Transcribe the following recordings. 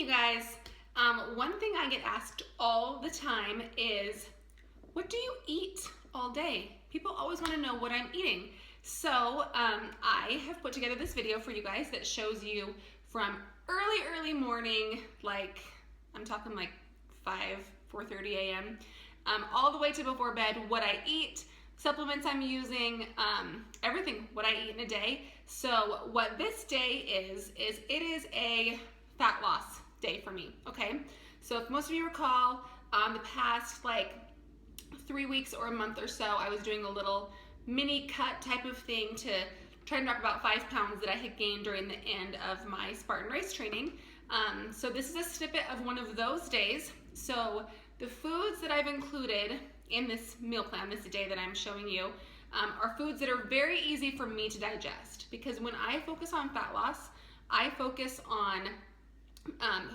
guys. One thing I get asked all the time is, what do you eat all day? People always want to know what I'm eating. So I have put together this video for you guys that shows you from early morning, like I'm talking like 4:30 a.m. All the way to before bed, what I eat, supplements I'm using, everything, what I eat in a day. So what this day is it is a fat loss day for me, okay? So if most of you recall, the past like 3 weeks or a month or so, I was doing a little mini cut type of thing to try and drop about 5 pounds that I had gained during the end of my Spartan race training. So this is a snippet of one of those days. So the foods that I've included in this meal plan, this day that I'm showing you, are foods that are very easy for me to digest, because when I focus on fat loss, I focus on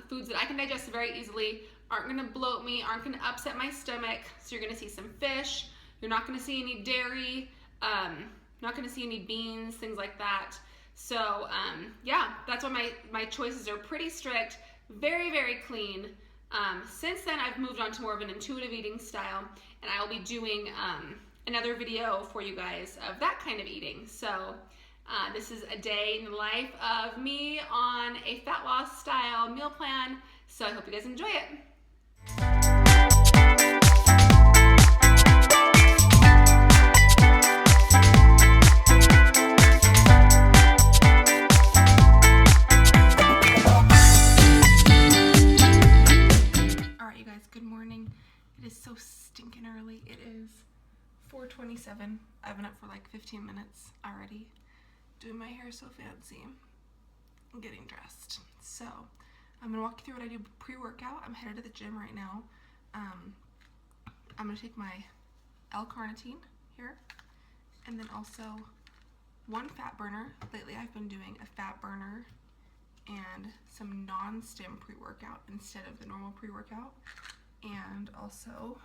foods that I can digest very easily, aren't gonna bloat me, aren't gonna upset my stomach. So you're gonna see some fish, you're not gonna see any dairy, not gonna see any beans, things like that. So yeah, that's why my choices are pretty strict, very clean. Since then, I've moved on to more of an intuitive eating style, and I will be doing another video for you guys of that kind of eating. So this is a day in the life of me on a fat loss style meal plan. So I hope you guys enjoy it. Good morning. It is so stinking early. It is 4:27. I've been up for like 15 minutes already, doing my hair so fancy and getting dressed. So I'm gonna walk you through what I do pre-workout. I'm headed to the gym right now. I'm gonna take my L-carnitine here, and then also one fat burner. Lately I've been doing a fat burner and some non-stim pre-workout instead of the normal pre-workout, and also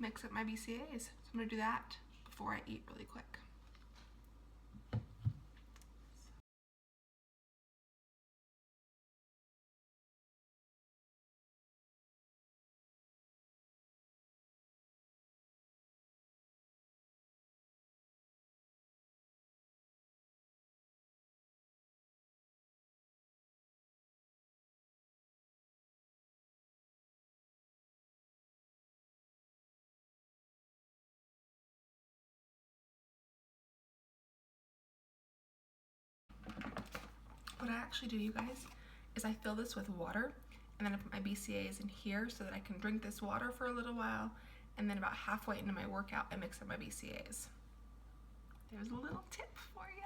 mix up my BCAAs. So I'm gonna do that before I eat really quick. What I actually do, you guys, is I fill this with water, and then I put my BCAAs in here so that I can drink this water for a little while, and then about halfway into my workout, I mix up my BCAAs. There's a little tip for you.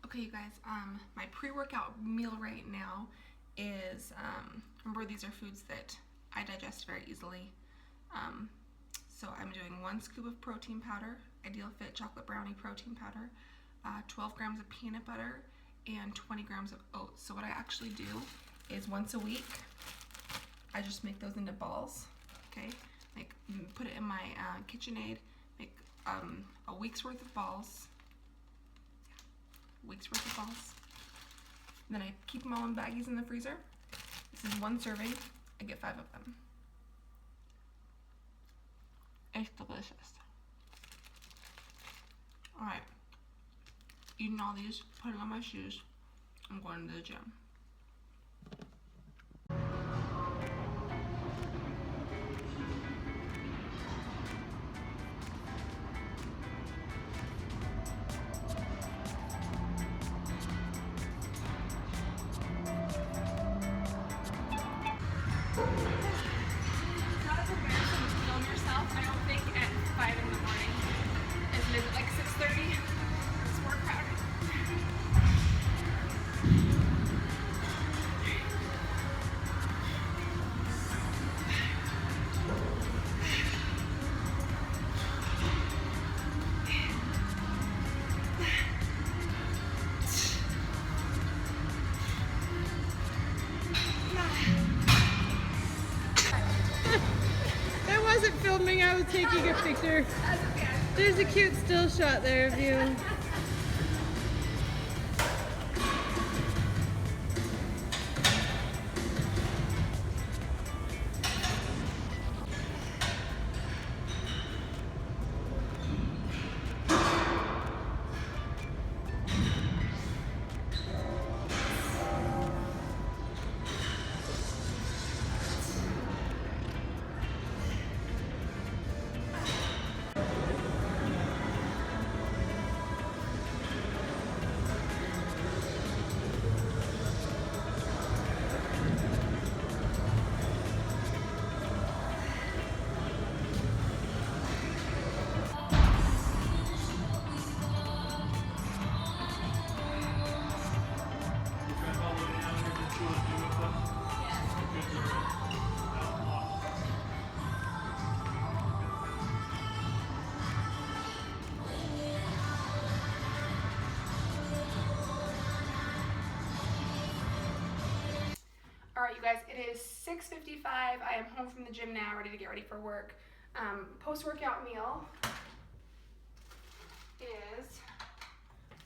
Okay, you guys, my pre-workout meal right now is, remember these are foods that I digest very easily. So I'm doing 1 scoop of protein powder, Ideal Fit chocolate brownie protein powder, 12 grams of peanut butter, and 20 grams of oats. So what I actually do is once a week, I just make those into balls, okay? Put it in my KitchenAid, make a week's worth of balls. Then I keep them all in baggies in the freezer. This is 1 serving. I get 5 of them. It's delicious. Alright. Eating all these, putting on my shoes. I'm going to the gym. wasn't filming, I was taking a picture. There's a cute still shot there of you. All right, you guys, it is 6:55. I am home from the gym now, ready to get ready for work. Post-workout meal is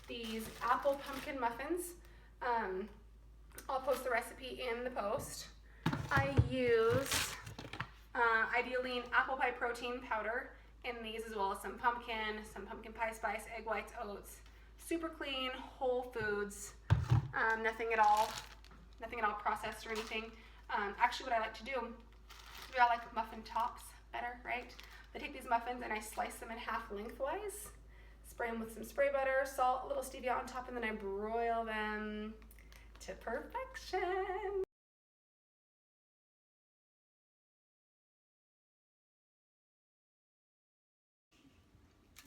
these apple pumpkin muffins. I'll post the recipe in the post. I use IdealLean apple pie protein powder in these, as well as some pumpkin pie spice, egg whites, oats. Super clean, whole foods, nothing at all processed or anything. Actually, what I like to do, we all like muffin tops better, right? I take these muffins and I slice them in half lengthwise, spray them with some spray butter, salt, a little stevia on top, and then I broil them to perfection.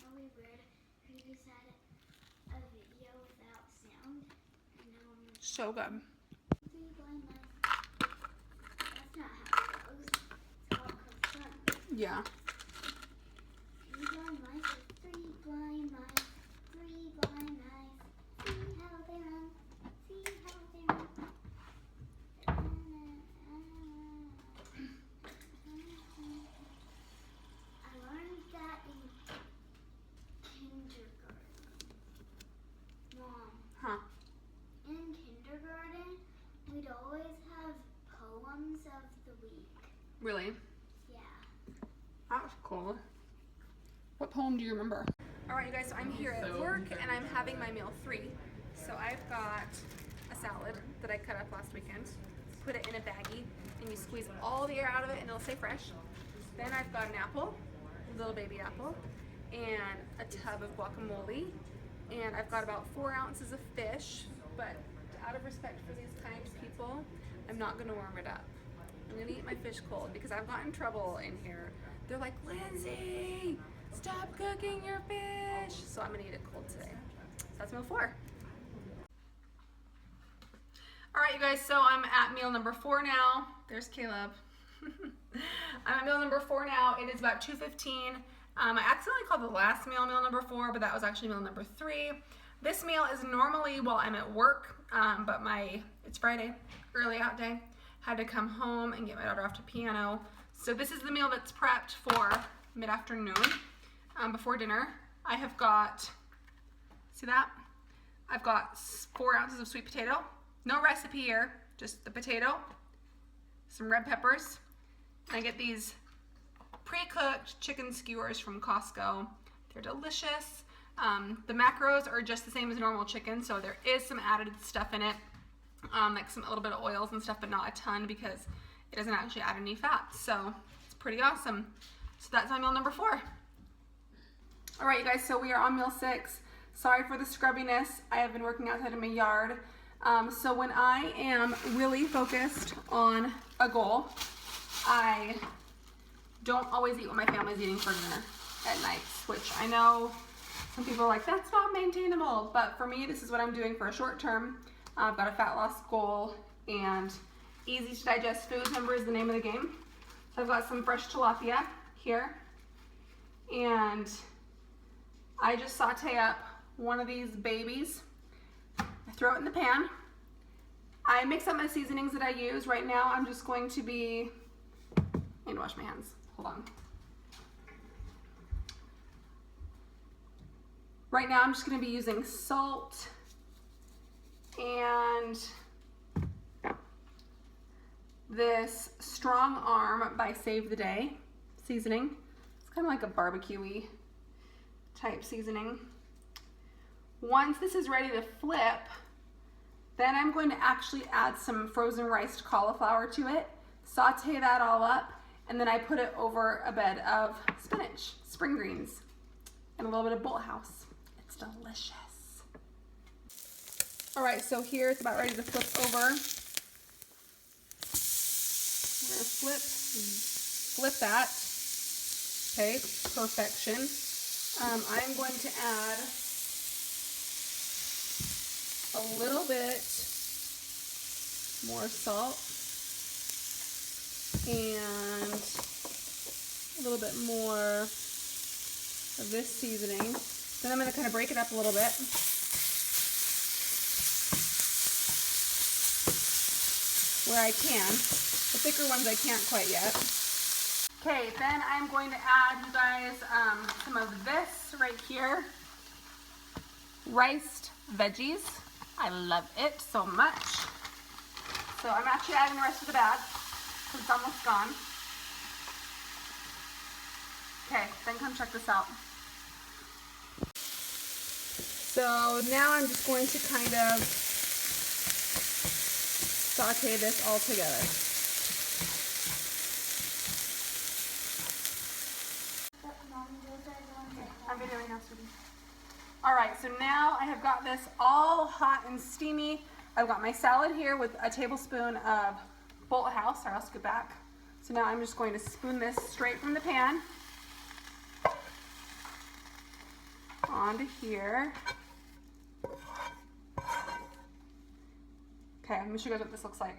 Really weird. We just had a video without sound, and now I'm like, So good. that's not how it goes. It's all cooked. Yeah. Three blind mice, three blind mice, three blind mice. See how they run, see how they run. I learned that in kindergarten. Mom, Huh. in kindergarten, we'd always have poems of the week. Really? Yeah. That was cool. What poem do you remember? All right, you guys, so I'm here at work and I'm having my meal 3. So I've got a salad that I cut up last weekend, put it in a baggie, and you squeeze all the air out of it and it'll stay fresh. Then I've got an apple, a little baby apple, and a tub of guacamole, and I've got about 4 ounces of fish, but out of respect for these kind people, I'm not gonna warm it up. I'm gonna eat my fish cold because I've gotten in trouble in here. They're like, Lindsay, stop cooking your fish. So I'm gonna eat it cold today. So that's meal 4. All right, you guys, so I'm at meal number 4 now. There's Caleb. I'm at meal number 4 now. It is about 2:15. I accidentally called the last meal meal number 4, but that was actually meal number 3. This meal is normally while I'm at work, but it's Friday, early out day. Had to come home and get my daughter off to piano. So this is the meal that's prepped for mid-afternoon, before dinner. I have got, see that? I've got 4 ounces of sweet potato. No recipe here, just the potato, some red peppers. I get these pre-cooked chicken skewers from Costco. They're delicious. The macros are just the same as normal chicken, so there is some added stuff in it, like a little bit of oils and stuff, but not a ton because it doesn't actually add any fat. So it's pretty awesome. So that's my meal number 4. All right, you guys, so we are on meal 6. Sorry for the scrubbiness. I have been working outside of my yard. So when I am really focused on a goal, I don't always eat what my family's eating for dinner at nights, which I know some people are like, that's not maintainable. But for me, this is what I'm doing for a short term. I've got a fat loss goal and easy to digest foods, remember, is the name of the game. So I've got some fresh tilapia here. And I just saute up one of these babies. I throw it in the pan. I mix up my seasonings that I use. Right now I'm just going to be, I need to wash my hands, hold on. Right now I'm just gonna be using salt and this Strong Arm by Save the Day seasoning. It's kind of like a barbecue-y type seasoning. Once this is ready to flip, then I'm going to actually add some frozen riced cauliflower to it, saute that all up, and then I put it over a bed of spinach, spring greens, and a little bit of Bolthouse. It's delicious. All right, so here it's about ready to flip over. We're gonna flip that. Okay, perfection. I'm going to add a little bit more salt and a little bit more of this seasoning. Then I'm going to kind of break it up a little bit. Where I can. The thicker ones I can't quite yet. Okay, then I'm going to add, you guys, some of this right here. Riced veggies. I love it so much. So I'm actually adding the rest of the bag because it's almost gone. Okay, then come check this out. So now I'm just going to kind of saute this all together. I'm videoing now, sweetie. All right, so now I have got this all hot and steamy. I've got my salad here with a tablespoon of Bolthouse. Sorry, I'll scoot back. So now I'm just going to spoon this straight from the pan onto here. Okay, let me show you guys what this looks like.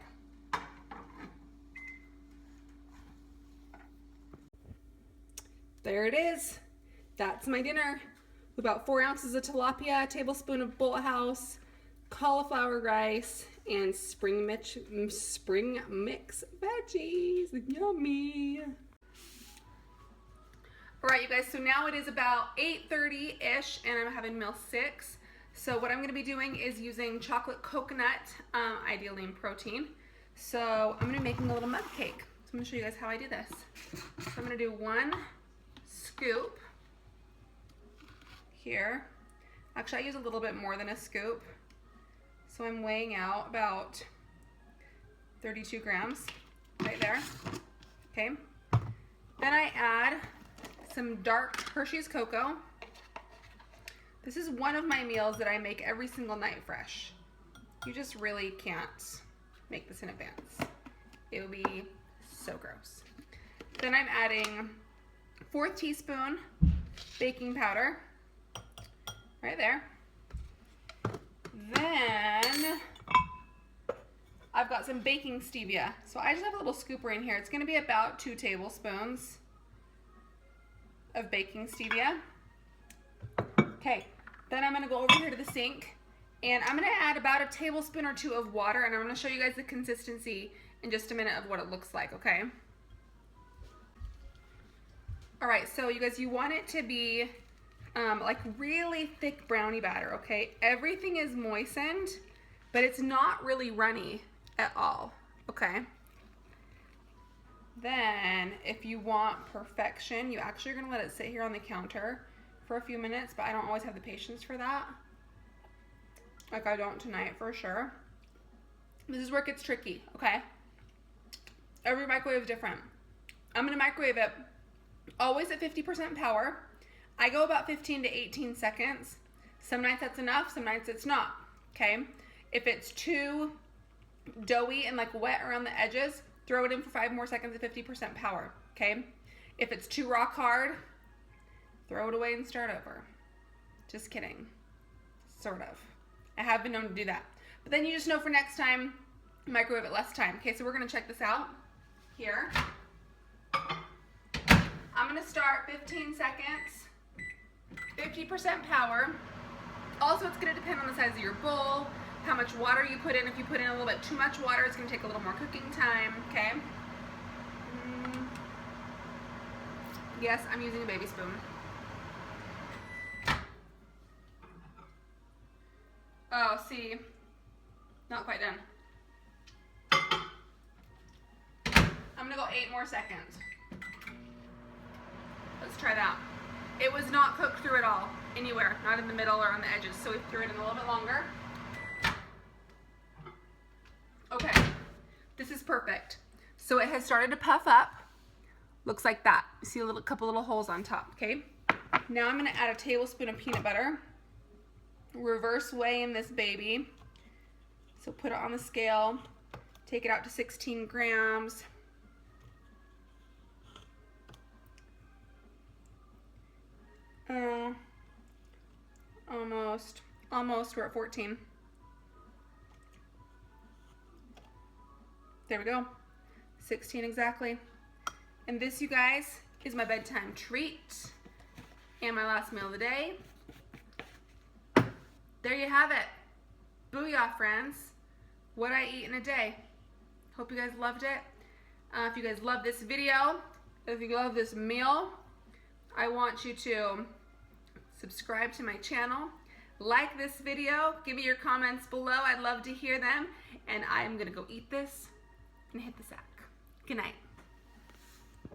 There it is. That's my dinner. About 4 ounces of tilapia, a tablespoon of Bolthouse, cauliflower rice, and spring mix veggies. Yummy. All right, you guys, so now it is about 8:30-ish, and I'm having meal 6. So what I'm gonna be doing is using chocolate coconut IdealLean protein. So I'm gonna be making a little mug cake. So I'm gonna show you guys how I do this. So I'm gonna do 1 scoop here. Actually, I use a little bit more than a scoop. So I'm weighing out about 32 grams right there. Okay. Then I add some dark Hershey's cocoa. This is one of my meals that I make every single night fresh. You just really can't make this in advance. It would be so gross. Then I'm adding 1/4 teaspoon baking powder. Right there. Then I've got some baking stevia. So I just have a little scooper in here. It's gonna be about 2 tablespoons of baking stevia. Okay, then I'm gonna go over here to the sink and I'm gonna add about a tablespoon or 2 of water, and I'm gonna show you guys the consistency in just a minute of what it looks like, okay? All right, so you guys, you want it to be like really thick brownie batter, okay? Everything is moistened, but it's not really runny at all, okay? Then if you want perfection, you actually are gonna let it sit here on the counter for a few minutes, but I don't always have the patience for that. Like I don't tonight for sure. This is where it gets tricky, okay? Every microwave is different. I'm gonna microwave it always at 50% power. I go about 15 to 18 seconds. Some nights that's enough, some nights it's not, okay? If it's too doughy and like wet around the edges, throw it in for 5 more seconds at 50% power, okay? If it's too rock hard, throw it away and start over. Just kidding, sort of. I have been known to do that. But then you just know for next time, microwave it less time. Okay, so we're gonna check this out here. I'm gonna start 15 seconds. 50% power. Also, it's gonna depend on the size of your bowl, how much water you put in. If you put in a little bit too much water, it's gonna take a little more cooking time, okay? Yes, I'm using a baby spoon. see, not quite done. I'm gonna go 8 more seconds. Let's try that. It was not cooked through at all, anywhere, not in the middle or on the edges, so we threw it in a little bit longer. Okay, this is perfect. So it has started to puff up. Looks like that. You see a couple little holes on top, okay? Now I'm gonna add a tablespoon of peanut butter. Reverse weighing this baby. So put it on the scale, take it out to 16 grams. Almost, we're at 14. There we go, 16 exactly. And this, you guys, is my bedtime treat and my last meal of the day. There you have it. Booyah, friends. What I eat in a day. Hope you guys loved it. If you guys love this video, if you love this meal, I want you to subscribe to my channel, like this video, give me your comments below. I'd love to hear them. And I'm gonna go eat this and hit the sack. Good night.